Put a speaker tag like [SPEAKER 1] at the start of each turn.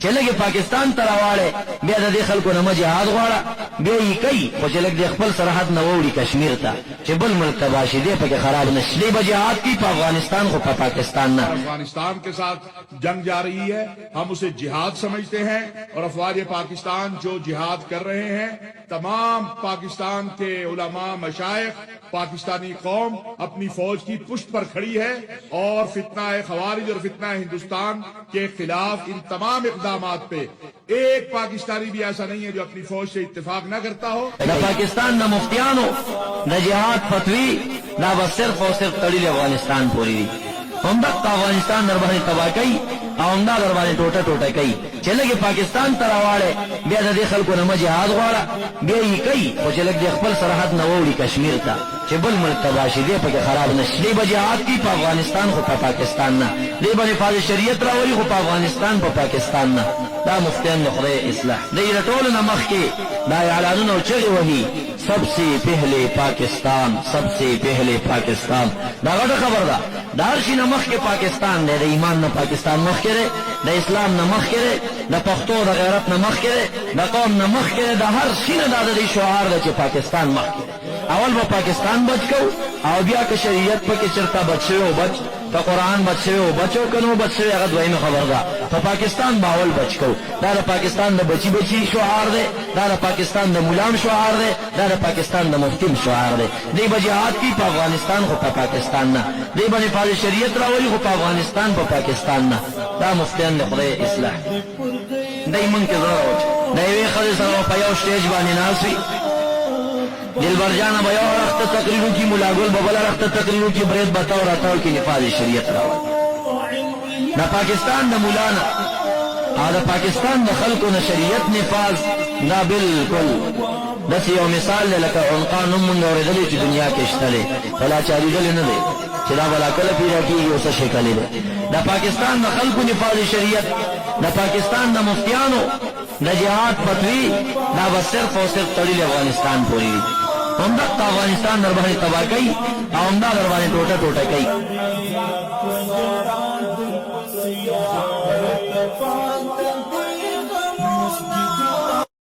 [SPEAKER 1] چلے کے پاکستان تراواڑے بیا د دې خلکو نه جهاد غواړه بیا یې کوي خو چې لږ د خپل سرحد نه ووړي کشمیر ته چې بل ملک تباشي دی پکې خراب نشي دی به جهاد کی په افغانستان خو په پاکستان نه
[SPEAKER 2] افغانستان के साथ जंग जा रही है, हम उसे जिहाद समझते हैं और अफवाज पाकिस्तान जो जिहाद कर रहे हैं, तमाम पाकिस्तान के उलमा मशाइख पाकिस्तानी कौम अपनी फौज की पुष्ट पर खड़ी है और फितना खवारिज और फितना हिंदुस्तान के खिलाफ इन तमाम इक़दामात पे एक पाकिस्तानी भी ऐसा नहीं है जो अपनी फौज से इत्तेफाक न करता हो।
[SPEAKER 1] न पाकिस्तान न मुफ्तियानो न जिहाद फतवी न बस सिर्फ और सिर्फ तड़ील अफगानिस्तान पूरी दी हम तक अफगानिस्तान दरबार तबाह कई आमदा दरबार टोटा टोटा कई चले के पाकिस्तान तरावाड़े बे दखल को नम जिहाद गवाड़ा बे ही कई और चले खपल सरहद न वोड़ी कश्मीर था बल मुल्क तबाशी दे पके खराब नशे बजिहाद की अफगानिस्तान को पाकिस्तान ना ले बने फाज शरीयत रावली को अफगानिस्तान पर पाकिस्तान ना दा मुफ्तियान खुदा इस्लाह दे रटोल नमख के दा यालान चले वही सबसे पहले पाकिस्तान दा गड़ खबर दा दारशी नमख के पाकिस्तान दे ईमान न पाकिस्तान मख करे द इस्लाम न मख करे द पख्तो द गैरत न मख करे द कौम न मख करे द हर सीन दा द शोहार द पाकिस्तान मख करे اول با پاکستان بچ کو او بیا که شریعت پکې چرتا بچو بچ ته قران بچو کنو بچو هغه دویمه خبر ده په پاکستان باول بچ کو دا د پاکستان د بچی شعار ده دا د پاکستان د مولام شعار ده دا د پاکستان د مفتیم شعار ده دی بجهاد کی په افغانستان خو په پاکستان نه دی باندې فاز شریعت راولي خو په افغانستان په پاکستان نه دا مفتیان د خدای اصلاح دای مونږ کې ضرورت دی وی خدای سره په یو سټیج باندې ناسي دلبر جانا بیا رخت تقریروں کی ملاگل ببلا رخت تقریروں کی برید بتاو راتاو کی نفاذ شریعت راوال دا پاکستان دا مولانا دا پاکستان دا خلقو دا شریعت نفاذ دا بالکل دس یو مثال لکا عنقان نمون دوردلی چی دنیا کشتلی ولا چاری دلی ندے چی دا بلا کل پیرا کی یوسا شکلی دے دا پاکستان دا خلقو نفاذ شریعت دا پاکستان دا مفتیانو دا جهاد فتوی دا بس صرف و صرف تڑیل افغانستان پوری دی हम तक अफगानिस्तान दरबार तबाह कई आमदा दरबार टोटा टोटा कई